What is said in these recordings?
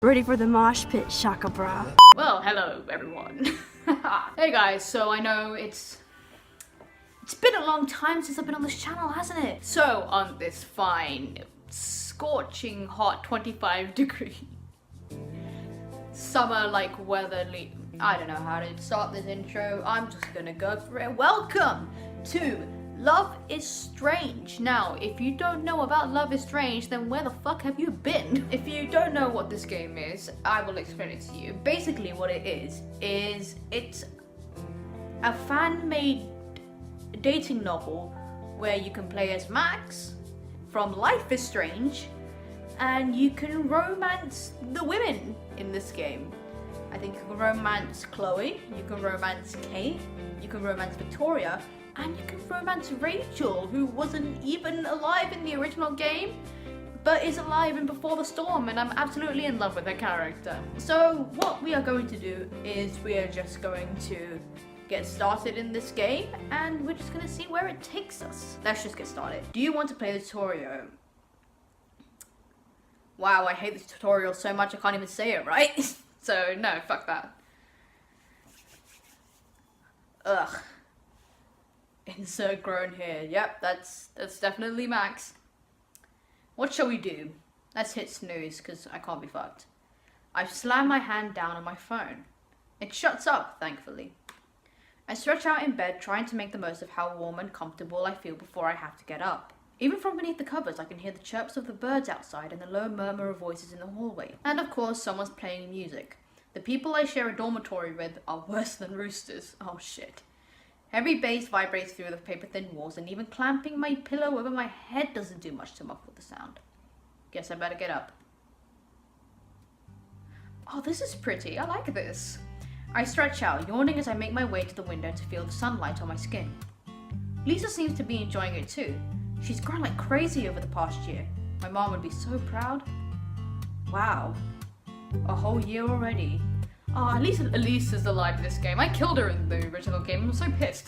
Ready for the mosh pit, shaka bra. Well, hello everyone. Hey guys, so I know it's been a long time since I've been on this channel, hasn't it? So on this fine, scorching hot 25-degree summer-like weather, I don't know how to start this intro. I'm just gonna go for it. Welcome to Love is Strange. Now, if you don't know about Love is Strange, then where the fuck have you been? If you don't know what this game is, I will explain it to you. Basically what it is it's a fan-made dating novel where you can play as Max from Life is Strange, and you can romance the women in this game. I think you can romance Chloe, you can romance Kate, you can romance Victoria, and you can romance Rachel, who wasn't even alive in the original game, but is alive in Before the Storm, and I'm absolutely in love with her character. So what we are going to do is we are just going to get started in this game, and we're just going to see where it takes us. Let's just get started. Do you want to play the tutorial? Wow, I hate the tutorial so much I can't even say it right. So no, fuck that. Ugh. Insert groan here. Yep, that's definitely Max. What shall we do? Let's hit snooze, because I can't be fucked. I've slammed my hand down on my phone. It shuts up, thankfully. I stretch out in bed, trying to make the most of how warm and comfortable I feel before I have to get up. Even from beneath the covers, I can hear the chirps of the birds outside and the low murmur of voices in the hallway. And of course, someone's playing music. The people I share a dormitory with are worse than roosters. Oh shit. Heavy bass vibrates through the paper-thin walls, and even clamping my pillow over my head doesn't do much to muffle the sound. Guess I better get up. Oh, this is pretty. I like this. I stretch out, yawning as I make my way to the window to feel the sunlight on my skin. Lisa seems to be enjoying it too. She's grown like crazy over the past year. My mom would be so proud. Wow. A whole year already. Oh, at least Elise is alive in this game. I killed her in the original game. I'm so pissed.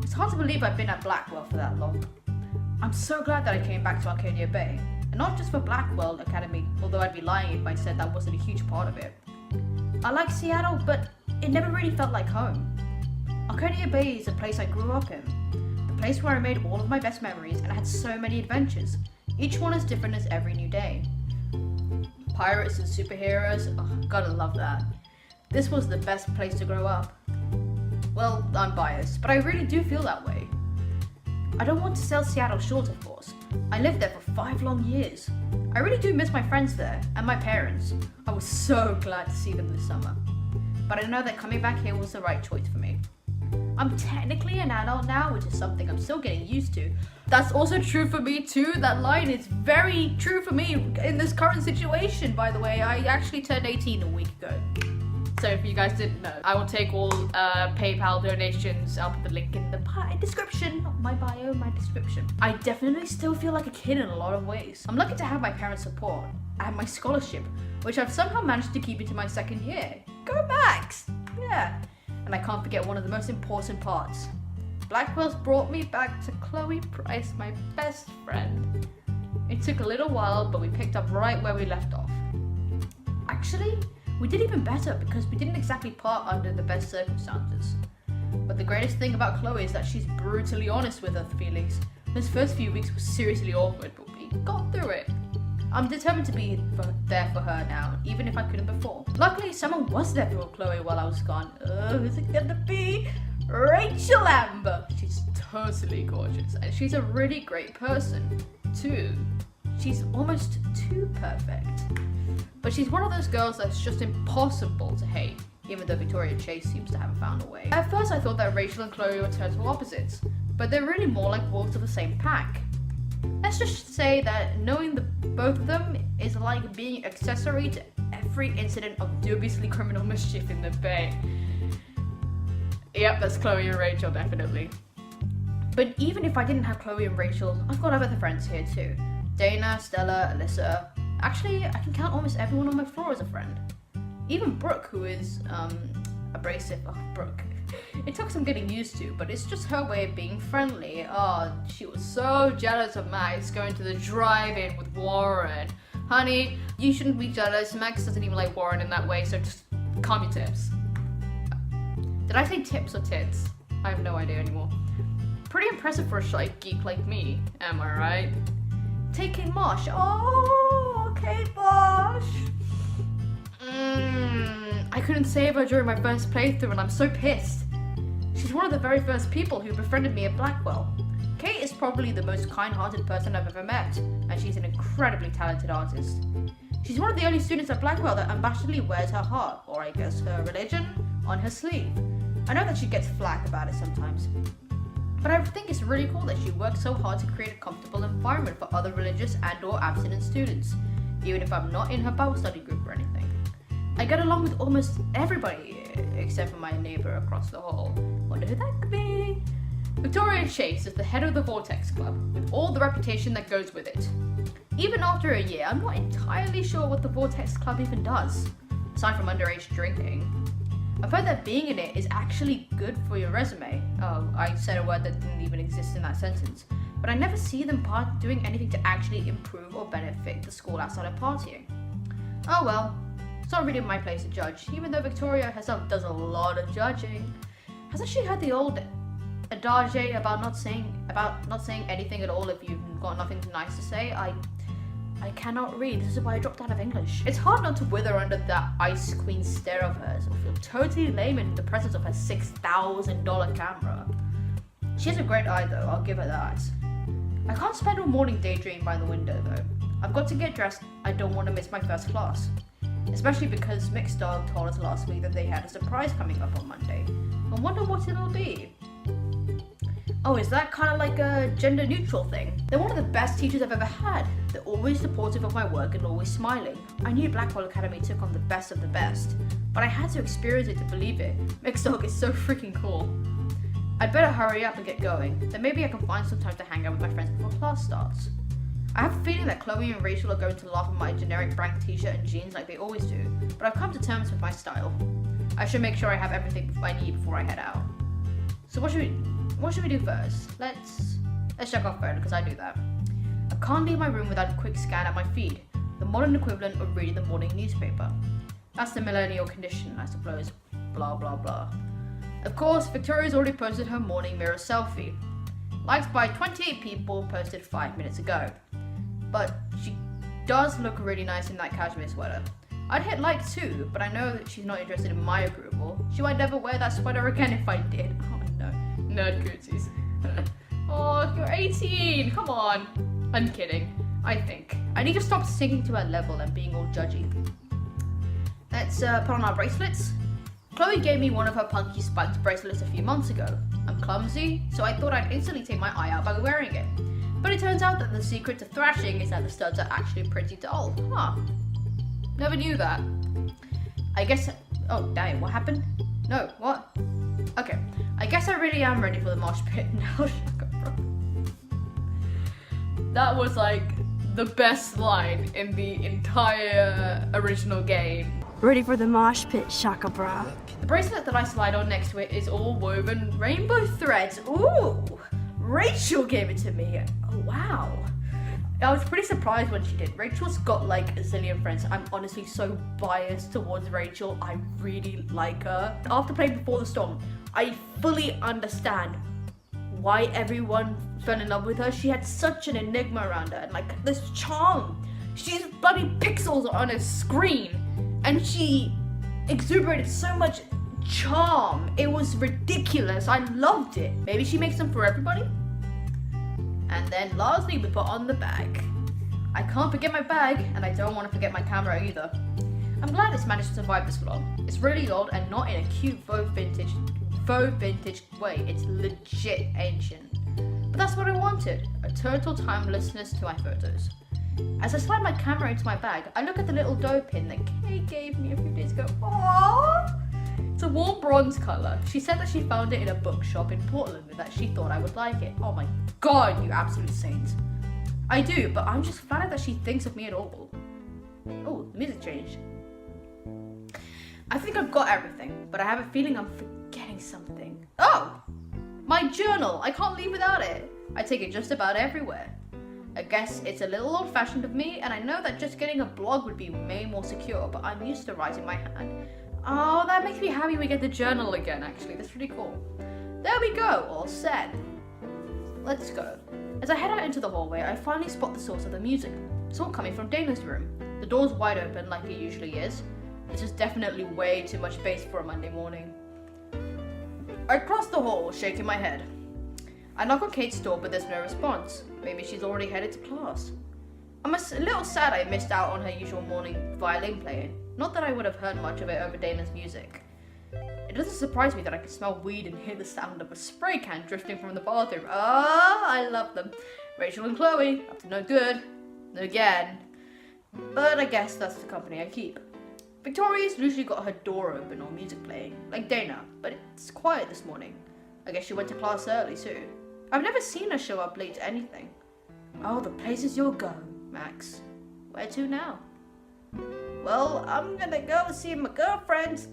It's hard to believe I've been at Blackwell for that long. I'm so glad that I came back to Arcadia Bay. And not just for Blackwell Academy, although I'd be lying if I said that wasn't a huge part of it. I like Seattle, but it never really felt like home. Arcadia Bay is the place I grew up in. The place where I made all of my best memories and I had so many adventures. Each one as different as every new day. Pirates and superheroes, oh, gotta love that. This was the best place to grow up. Well, I'm biased, but I really do feel that way. I don't want to sell Seattle short, of course. I lived there for 5 long years. I really do miss my friends there, and my parents. I was so glad to see them this summer. But I know that coming back here was the right choice for me. I'm technically an adult now, which is something I'm still getting used to. That's also true for me too. That line is very true for me in this current situation, by the way. I actually turned 18 a week ago. So if you guys didn't know, I will take all PayPal donations. I'll put the link in the description, not my bio, my description. I definitely still feel like a kid in a lot of ways. I'm lucky to have my parents' support. I have my scholarship, which I've somehow managed to keep into my 2nd year. Go Max! Yeah. And I can't forget one of the most important parts. Blackwell's brought me back to Chloe Price, my best friend. It took a little while, but we picked up right where we left off. Actually, we did even better because we didn't exactly part under the best circumstances. But the greatest thing about Chloe is that she's brutally honest with her feelings. Those first few weeks were seriously awkward, but we got through it. I'm determined to be there for her now, even if I couldn't before. Luckily, someone was there for Chloe while I was gone. Who's it gonna be? Rachel Amber! She's totally gorgeous, and she's a really great person, too. She's almost too perfect. But she's one of those girls that's just impossible to hate, even though Victoria Chase seems to have found a way. At first I thought that Rachel and Chloe were total opposites, but they're really more like wolves of the same pack. Let's just say that knowing both of them is like being accessory to every incident of dubiously criminal mischief in the Bay. Yep, that's Chloe and Rachel, definitely. But even if I didn't have Chloe and Rachel, I've got other friends here too. Dana, Stella, Alyssa. Actually, I can count almost everyone on my floor as a friend. Even Brooke, who is, abrasive. Oh, Brooke. It took some getting used to, but it's just her way of being friendly. Oh, she was so jealous of Max going to the drive-in with Warren. Honey, you shouldn't be jealous. Max doesn't even like Warren in that way, so just calm your tips. Did I say tips or tits? I have no idea anymore. Pretty impressive for a shy geek like me, am I right? Take Kate Marsh. Oh, Kate Marsh. I couldn't save her during my first playthrough and I'm so pissed. She's one of the very first people who befriended me at Blackwell. Kate is probably the most kind-hearted person I've ever met, and she's an incredibly talented artist. She's one of the only students at Blackwell that unabashedly wears her heart, or I guess her religion, on her sleeve. I know that she gets flack about it sometimes, but I think it's really cool that she works so hard to create a comfortable environment for other religious and/or abstinent students, even if I'm not in her Bible study group or anything. I get along with almost everybody, except for my neighbor across the hall. Wonder who that could be? Victoria Chase is the head of the Vortex Club, with all the reputation that goes with it. Even after a year, I'm not entirely sure what the Vortex Club even does, aside from underage drinking. I've heard that being in it is actually good for your resume. Oh, I said a word that didn't even exist in that sentence. But I never see them doing anything to actually improve or benefit the school outside of partying. Oh well, it's not really my place to judge, even though Victoria herself does a lot of judging. Hasn't she had the old adage about not saying anything at all if you've got nothing nice to say? I cannot read. This is why I dropped out of English. It's hard not to wither under that ice queen stare of hers or feel totally lame in the presence of her $6,000 camera. She has a great eye though, I'll give her that. I can't spend all morning daydreaming by the window though. I've got to get dressed. I don't want to miss my first class. Especially because Mixed Dog told us last week that they had a surprise coming up on Monday. I wonder what it'll be. Oh, is that kind of like a gender neutral thing? They're one of the best teachers I've ever had. They're always supportive of my work and always smiling. I knew Blackwell Academy took on the best of the best, but I had to experience it to believe it. Mixed Dog is so freaking cool. I'd better hurry up and get going, then maybe I can find some time to hang out with my friends before class starts. I have a feeling that Chloe and Rachel are going to laugh at my generic brand t-shirt and jeans like they always do, but I've come to terms with my style. I should make sure I have everything I need before I head out. So what should we do first? Let's check our phone, because I do that. I can't leave my room without a quick scan at my feed, the modern equivalent of reading the morning newspaper. That's the millennial condition, I suppose. Blah blah blah. Of course, Victoria's already posted her morning mirror selfie. Liked by 28 people, posted 5 minutes ago. But she does look really nice in that cashmere sweater. I'd hit like too, but I know that she's not interested in my approval. She might never wear that sweater again if I did. Oh no, nerd cootsies. Oh, you're 18, come on. I'm kidding, I think. I need to stop sinking to her level and being all judgy. Let's put on our bracelets. Chloe gave me one of her punky spiked bracelets a few months ago. I'm clumsy, so I thought I'd instantly take my eye out by wearing it. But it turns out that the secret to thrashing is that the studs are actually pretty dull. Huh. Never knew that. I guess... Oh, damn, what happened? No, what? Okay, I guess I really am ready for the mosh pit now. That was like the best line in the entire original game. Ready for the mosh pit, Shaka Bra. The bracelet that I slide on next to it is all woven rainbow threads. Ooh! Rachel gave it to me. Oh, wow. I was pretty surprised when she did. Rachel's got like a zillion friends. I'm honestly so biased towards Rachel. I really like her. After playing Before the Storm, I fully understand why everyone fell in love with her. She had such an enigma around her and like this charm. She's bloody pixels on a screen and she exuberated so much charm. It was ridiculous. I loved it. Maybe she makes them for everybody? And then lastly, we put on the bag. I can't forget my bag, and I don't want to forget my camera either. I'm glad it's managed to survive this long. It's really old and not in a cute faux vintage way. It's legit ancient. But that's what I wanted, a total timelessness to my photos. As I slide my camera into my bag, I look at the little dough pin that Kay gave me a few days ago. Aww! It's a warm bronze colour. She said that she found it in a bookshop in Portland and that she thought I would like it. Oh my god, you absolute saint. I do, but I'm just flattered that she thinks of me at all. Oh, the music changed. I think I've got everything, but I have a feeling I'm forgetting something. Oh! My journal! I can't leave without it. I take it just about everywhere. I guess it's a little old-fashioned of me, and I know that just getting a blog would be way more secure, but I'm used to writing my hand. Oh, that makes me happy we get the journal again, actually. That's really cool. There we go, all set. Let's go. As I head out into the hallway, I finally spot the source of the music. It's all coming from Dana's room. The door's wide open like it usually is. This is definitely way too much space for a Monday morning. I cross the hall, shaking my head. I knock on Kate's door, but there's no response. Maybe she's already headed to class. I'm a little sad I missed out on her usual morning violin playing. Not that I would have heard much of it over Dana's music. It doesn't surprise me that I can smell weed and hear the sound of a spray can drifting from the bathroom. Ah, I love them. Rachel and Chloe, up to no good. Again. But I guess that's the company I keep. Victoria's usually got her door open or music playing, like Dana, but it's quiet this morning. I guess she went to class early too. I've never seen her show up late to anything. Oh, the places you'll go, Max. Where to now? Well, I'm gonna go see my girlfriends.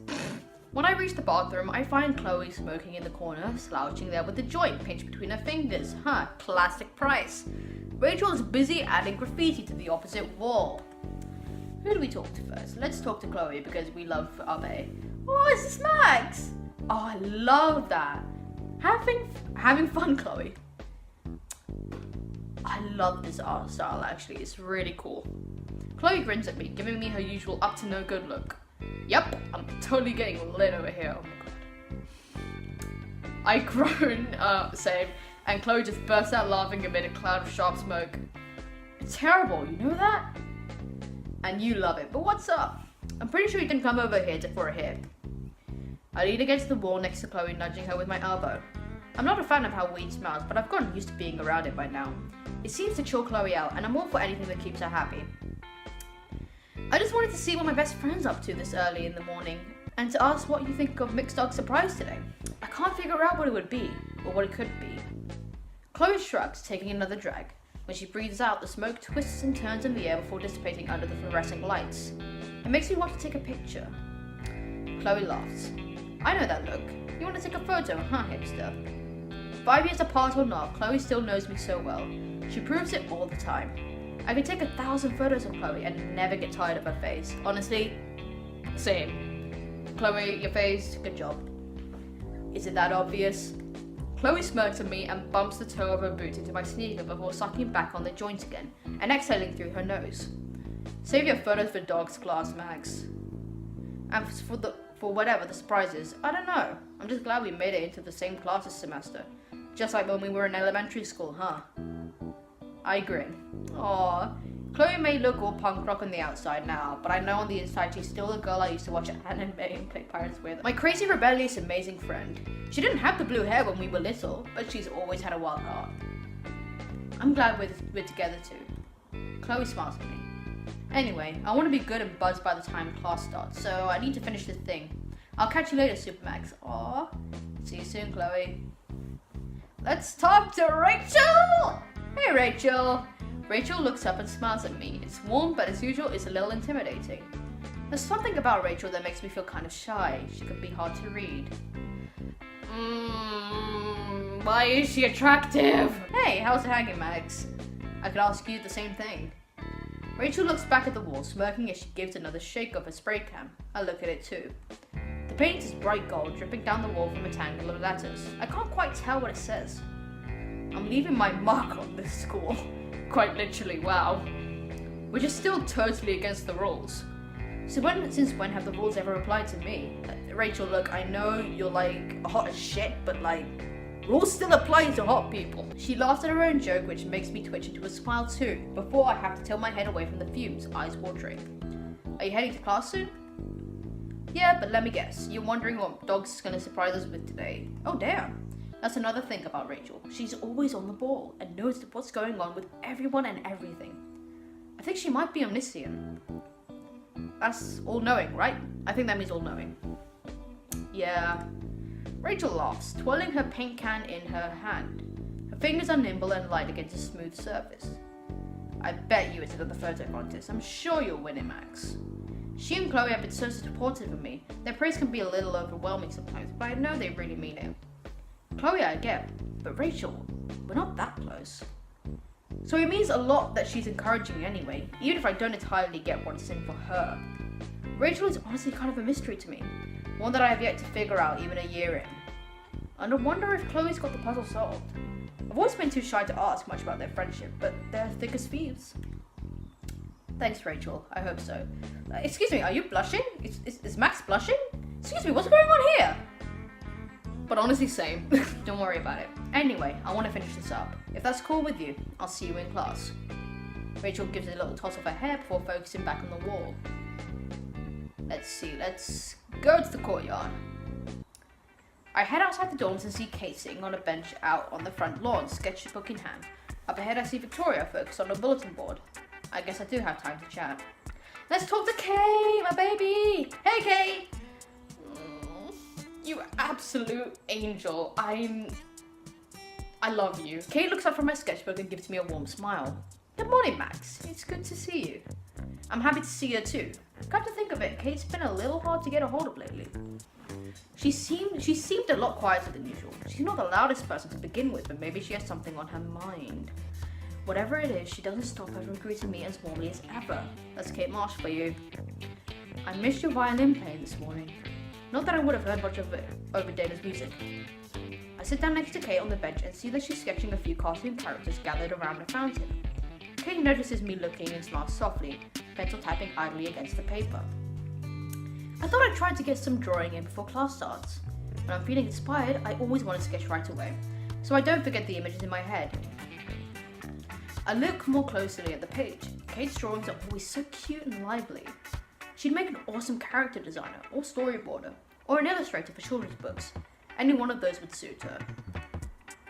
When I reach the bathroom, I find Chloe smoking in the corner, slouching there with the joint pinched between her fingers. Classic Price. Rachel is busy adding graffiti to the opposite wall. Who do we talk to first? Let's talk to Chloe because we love Abe. Oh, is this Max? Oh, I love that. Having fun, Chloe. I love this art style, actually. It's really cool. Chloe grins at me, giving me her usual up to no good look. Yep, I'm totally getting lit over here. Oh my god. I groan, same, and Chloe just bursts out laughing amid a cloud of sharp smoke. It's terrible, you know that? And you love it, but what's up? I'm pretty sure you can come over here for a hit. I lean against the wall next to Chloe, nudging her with my elbow. I'm not a fan of how weed smells, but I've gotten used to being around it by now. It seems to chill Chloe out, and I'm all for anything that keeps her happy. I just wanted to see what my best friend's up to this early in the morning, and to ask what you think of Mixed Dog Surprise today. I can't figure out what it would be, or what it could be. Chloe shrugs, taking another drag. When she breathes out, the smoke twists and turns in the air before dissipating under the fluorescent lights. It makes me want to take a picture. Chloe laughs. I know that look. You want to take a photo, huh, hipster? 5 years apart or not, Chloe still knows me so well. She proves it all the time. I could take 1,000 photos of Chloe and never get tired of her face. Honestly, same. Chloe, your face, good job. Is it that obvious? Chloe smirks at me and bumps the toe of her boot into my sneaker before sucking back on the joint again and exhaling through her nose. Save your photos for dog's class, Max. And for whatever the surprise is, I don't know. I'm just glad we made it into the same class this semester. Just like when we were in elementary school, huh? I grin. Aww. Chloe may look all punk rock on the outside now, but I know on the inside she's still the girl I used to watch anime and play pirates with. My crazy, rebellious, amazing friend. She didn't have the blue hair when we were little, but she's always had a wild heart. I'm glad we're together too. Chloe smiles at me. Anyway, I want to be good and buzzed by the time class starts, so I need to finish this thing. I'll catch you later, Supermax. Aww. See you soon, Chloe. Let's talk to Rachel! Hey, Rachel. Rachel looks up and smiles at me. It's warm, but as usual, it's a little intimidating. There's something about Rachel that makes me feel kind of shy. She could be hard to read. Why is she attractive? Hey, how's it hanging, Max? I could ask you the same thing. Rachel looks back at the wall, smirking as she gives another shake of her spray can. I look at it too. The paint is bright gold, dripping down the wall from a tangle of letters. I can't quite tell what it says. I'm leaving my mark on this school. Quite literally, wow. Which is still totally against the rules. So since when have the rules ever applied to me? Rachel, look, I know you're like hot as shit, but like, rules still apply to hot people. She laughs at her own joke, which makes me twitch into a smile too, before I have to tilt my head away from the fumes, eyes watering. Are you heading to class soon? Yeah, but let me guess. You're wondering what dog's gonna surprise us with today. Oh damn. That's another thing about Rachel. She's always on the ball and knows what's going on with everyone and everything. I think she might be omniscient. That's all-knowing, right? I think that means all-knowing. Yeah. Rachel laughs, twirling her paint can in her hand. Her fingers are nimble and light against a smooth surface. I bet you it's another photo contest. I'm sure you'll win it, Max. She and Chloe have been so supportive of me. Their praise can be a little overwhelming sometimes, but I know they really mean it. Chloe I get, but Rachel, we're not that close. So it means a lot that she's encouraging me anyway, even if I don't entirely get what's in for her. Rachel is honestly kind of a mystery to me, one that I have yet to figure out even a year in. And I wonder if Chloe's got the puzzle solved. I've always been too shy to ask much about their friendship, but they're thick as thieves. Thanks, Rachel. I hope so. Excuse me, are you blushing? Is Max blushing? Excuse me, what's going on here? But honestly, same. Don't worry about it. Anyway, I want to finish this up. If that's cool with you, I'll see you in class. Rachel gives a little toss of her hair before focusing back on the wall. Let's see, let's go to the courtyard. I head outside the dorms and see Kate sitting on a bench out on the front lawn, sketchbook in hand. Up ahead I see Victoria focused on a bulletin board. I guess I do have time to chat. Let's talk to Kate, my baby! Hey Kate! You absolute angel. I love you. Kate looks up from my sketchbook and gives me a warm smile. Good morning, Max. It's good to see you. I'm happy to see her too. Come to think of it, Kate's been a little hard to get a hold of lately. She seemed a lot quieter than usual. She's not the loudest person to begin with, but maybe she has something on her mind. Whatever it is, she doesn't stop her from greeting me as warmly as ever. That's Kate Marsh for you. I missed your violin playing this morning. Not that I would have heard much of it over Dana's music. I sit down next to Kate on the bench and see that she's sketching a few cartoon characters gathered around a fountain. Kate notices me looking and smiles softly, pencil tapping idly against the paper. I thought I'd try to get some drawing in before class starts. When I'm feeling inspired, I always want to sketch right away, so I don't forget the images in my head. I look more closely at the page. Kate's drawings are always so cute and lively. She'd make an awesome character designer, or storyboarder, or an illustrator for children's books. Any one of those would suit her.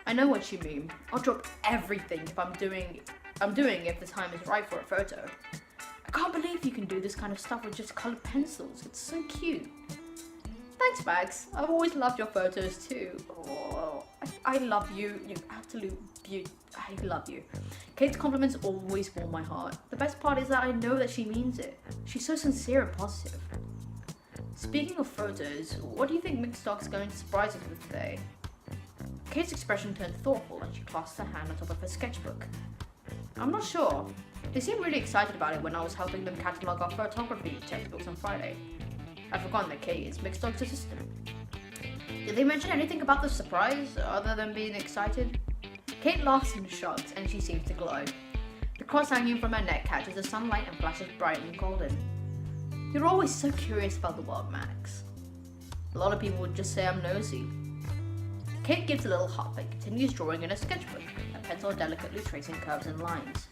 I know what you mean. I'll drop everything if I'm doing if the time is right for a photo. I can't believe you can do this kind of stuff with just colored pencils. It's so cute. Thanks, Max. I've always loved your photos too. Oh, I love you. You absolute beauty. I love you. Kate's compliments always warm my heart. The best part is that I know that she means it. She's so sincere and positive. Speaking of photos, what do you think Mixed Dog's going to surprise us with today? Kate's expression turned thoughtful and she clasped her hand on top of her sketchbook. I'm not sure. They seemed really excited about it when I was helping them catalogue our photography textbooks on Friday. I've forgotten that Kate is Mixed Dog's assistant. Did they mention anything about the surprise other than being excited? Kate laughs and shrugs and she seems to glow. The cross hanging from her neck catches the sunlight and flashes bright and golden. You're always so curious about the world, Max. A lot of people would just say I'm nosy. Kate gives a little hop and continues drawing in her sketchbook, a pencil delicately tracing curves and lines.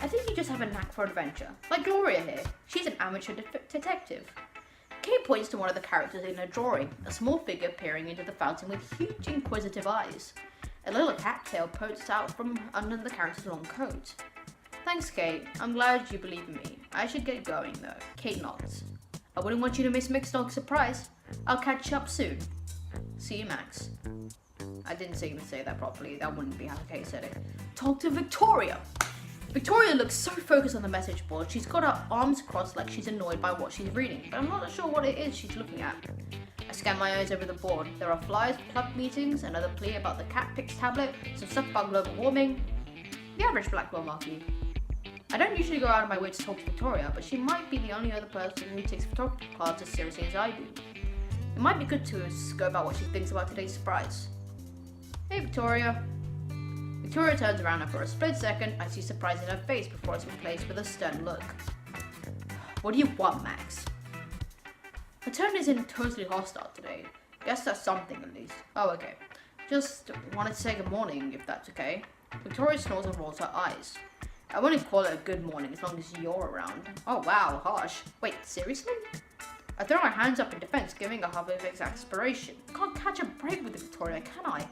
I think you just have a knack for adventure, like Gloria here. She's an amateur detective. Kate points to one of the characters in her drawing, a small figure peering into the fountain with huge inquisitive eyes. A little cat tail pokes out from under the character's long coat. Thanks, Kate. I'm glad you believe in me. I should get going, though. Kate nods. I wouldn't want you to miss Mixed Dog's surprise. I'll catch up soon. See you, Max. I didn't even say that properly. That wouldn't be how Kate said it. Talk to Victoria. Victoria looks so focused on the message board. She's got her arms crossed like she's annoyed by what she's reading, but I'm not sure what it is she's looking at. I scan my eyes over the board. There are flyers for club meetings, another plea about the cat pics tablet, some stuff about global warming. The average Blackwell marquee. I don't usually go out of my way to talk to Victoria, but she might be the only other person who takes photography cards as seriously as I do. It might be good to go about what she thinks about today's surprise. Hey, Victoria. Victoria turns around and for a split second, I see surprise in her face before it's replaced with a stern look. What do you want, Max? Her tone isn't totally hostile today. Guess that's something at least. Oh, okay. Just wanted to say good morning, if that's okay. Victoria snores and rolls her eyes. I wouldn't call it a good morning as long as you're around. Oh wow, harsh. Wait, seriously? I throw my hands up in defense, giving a huff of exasperation. Can't catch a break with Victoria, can I?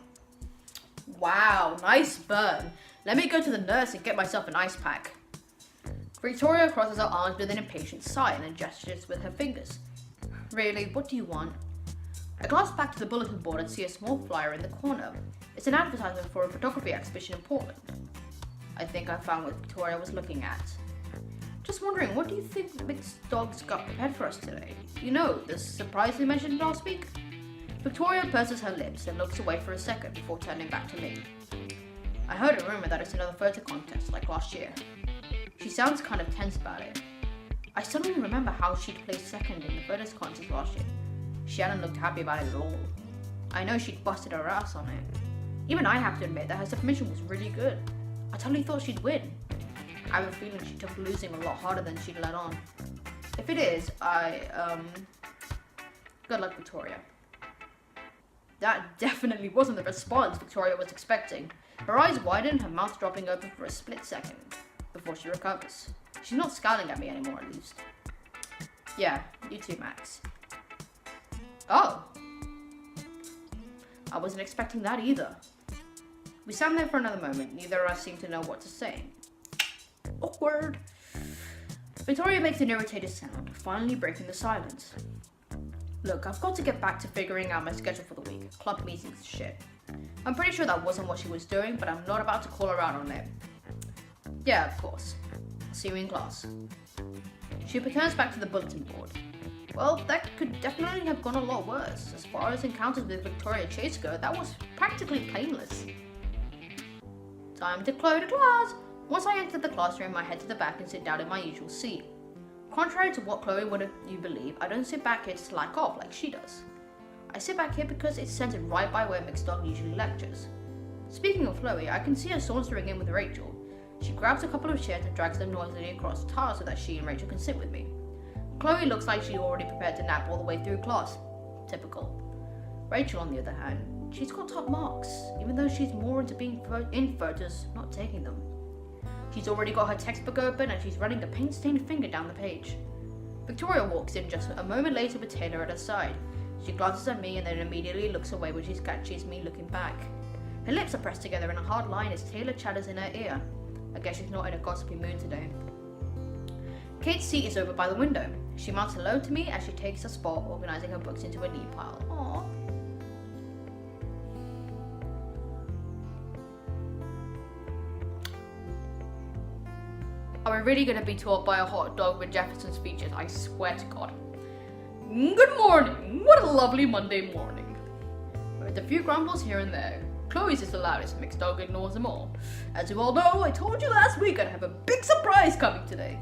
Wow, nice burn. Let me go to the nurse and get myself an ice pack. Victoria crosses her arms with an impatient sigh and then gestures with her fingers. Really, what do you want? I glance back to the bulletin board and see a small flyer in the corner. It's an advertisement for a photography exhibition in Portland. I think I found what Victoria was looking at. Just wondering, what do you think the Mixed Dog's got prepared for us today? You know, the surprise we mentioned last week? Victoria purses her lips and looks away for a second before turning back to me. I heard a rumor that it's another photo contest like last year. She sounds kind of tense about it. I suddenly remember how she'd placed second in the photos contest last year. She hadn't looked happy about it at all. I know she'd busted her ass on it. Even I have to admit that her submission was really good. I totally thought she'd win. I have a feeling she took losing a lot harder than she'd let on. If it is, good luck, Victoria. That definitely wasn't the response Victoria was expecting. Her eyes widen, her mouth dropping open for a split second before she recovers. She's not scowling at me anymore, at least. Yeah, you too, Max. Oh. I wasn't expecting that either. We stand there for another moment. Neither of us seem to know what to say. Awkward. Victoria makes an irritated sound, finally breaking the silence. Look, I've got to get back to figuring out my schedule for the week. Club meetings, shit. I'm pretty sure that wasn't what she was doing, but I'm not about to call her out on it. Yeah, of course. See you in class. She returns back to the bulletin board. Well, that could definitely have gone a lot worse. As far as encounters with Victoria Chase go, that was practically painless. Time to close the class. Once I enter the classroom, I head to the back and sit down in my usual seat. Contrary to what Chloe would have you believe, I don't sit back here to slack off like she does. I sit back here because it's centered right by where McStog usually lectures. Speaking of Chloe, I can see her sauntering in with Rachel. She grabs a couple of chairs and drags them noisily across the tile so that she and Rachel can sit with me. Chloe looks like she already prepared to nap all the way through class. Typical. Rachel, on the other hand, she's got top marks, even though she's more into being in photos, not taking them. She's already got her textbook open and she's running a paint-stained finger down the page. Victoria walks in just a moment later with Taylor at her side. She glances at me and then immediately looks away when she catches me looking back. Her lips are pressed together in a hard line as Taylor chatters in her ear. I guess she's not in a gossipy mood today. Kate's seat is over by the window. She mouths hello to me as she takes her spot, organising her books into a neat pile. Aww. Are we really going to be taught by a hot dog with Jefferson's features? I swear to God. Good morning. What a lovely Monday morning. With a few grumbles here and there, Chloe's is the loudest. McStog ignores them all. As you all know, I told you last week I'd have a big surprise coming today.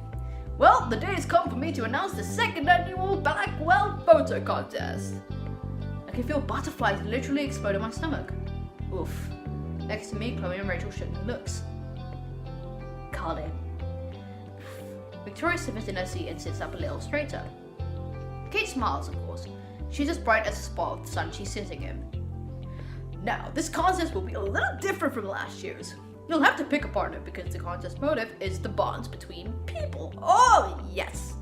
Well, the day has come for me to announce the second annual Blackwell Photo Contest. I can feel butterflies literally explode in my stomach. Oof. Next to me, Chloe and Rachel shooting looks. Colin. Victoria sits in her seat and sits up a little straighter. Kate smiles, of course. She's as bright as a spot of the sun she's sitting in. Now, this contest will be a little different from last year's. You'll have to pick a partner because the contest motive is the bonds between people. Oh, yes!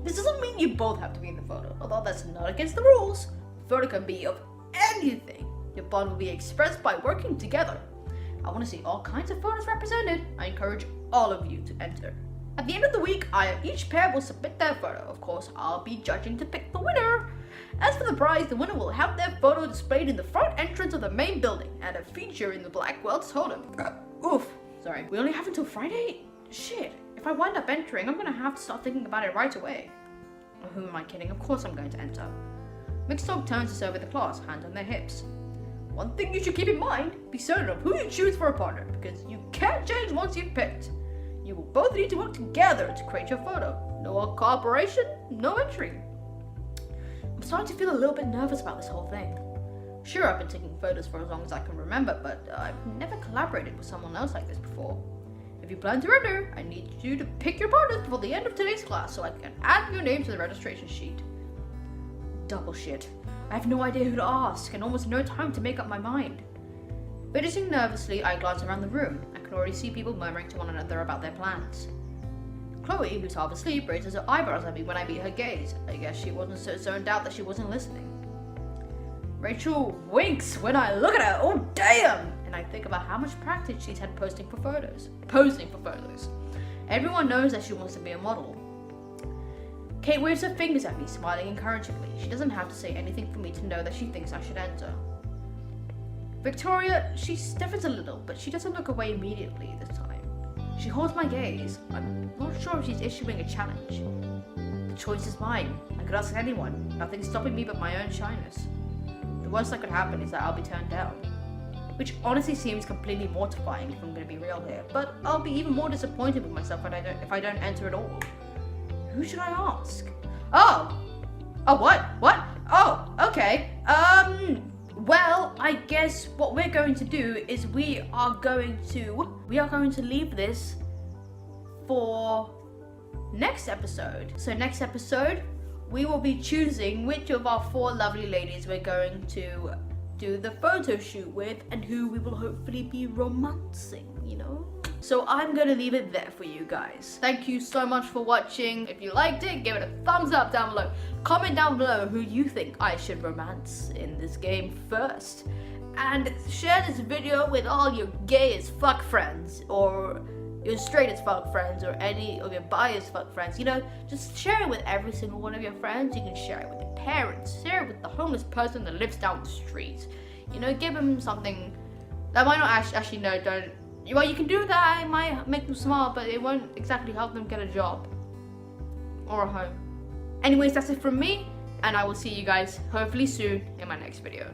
This doesn't mean you both have to be in the photo, although that's not against the rules. The photo can be of anything. Your bond will be expressed by working together. I want to see all kinds of photos represented. I encourage all of you to enter. At the end of the week, each pair will submit their photo. Of course, I'll be judging to pick the winner. As for the prize, the winner will have their photo displayed in the front entrance of the main building and a feature in the Blackwell Totem. Oof, sorry. We only have until Friday? Shit, if I wind up entering, I'm gonna have to start thinking about it right away. Oh, who am I kidding? Of course I'm going to enter. McStog turns us over the class, hands on their hips. One thing you should keep in mind, be certain of who you choose for a partner, because you can't change once you've picked. You will both need to work together to create your photo. No cooperation, no entry. I'm starting to feel a little bit nervous about this whole thing. Sure, I've been taking photos for as long as I can remember, but I've never collaborated with someone else like this before. If you plan to enter, I need you to pick your partners before the end of today's class so I can add your name to the registration sheet. Double shit. I have no idea who to ask and almost no time to make up my mind. Fidgeting nervously, I glance around the room. I can already see people murmuring to one another about their plans. Chloe, who's half asleep, raises her eyebrows at me when I meet her gaze. I guess she wasn't so zoned out that she wasn't listening. Rachel winks when I look at her. Oh damn! And I think about how much practice she's had posing for photos. Everyone knows that she wants to be a model. Kate waves her fingers at me, smiling encouragingly. She doesn't have to say anything for me to know that she thinks I should enter. Victoria, she stiffens a little, but she doesn't look away immediately this time. She holds my gaze. I'm not sure if she's issuing a challenge. The choice is mine. I could ask anyone. Nothing's stopping me but my own shyness. The worst that could happen is that I'll be turned down. which honestly seems completely mortifying if I'm gonna be real here. But I'll be even more disappointed with myself if I don't enter at all. Who should I ask? Oh, what? Oh, okay. Well, I guess what we're going to do is we are going to leave this for next episode. So next episode, we will be choosing which of our 4 lovely ladies we're going to do the photo shoot with and who we will hopefully be romancing, you know? So I'm gonna leave it there for you guys. Thank you so much for watching. If you liked it, give it a thumbs up down below. Comment down below who you think I should romance in this game first. And share this video with all your gay as fuck friends, or your straight as fuck friends, or any of your bi as fuck friends. You know, just share it with every single one of your friends. You can share it with your parents, share it with the homeless person that lives down the street. You know, give them something that might not actually no, don't. Well, you can do that, it might make them smile, but it won't exactly help them get a job or a home. Anyways, that's it from me, and I will see you guys hopefully soon in my next video.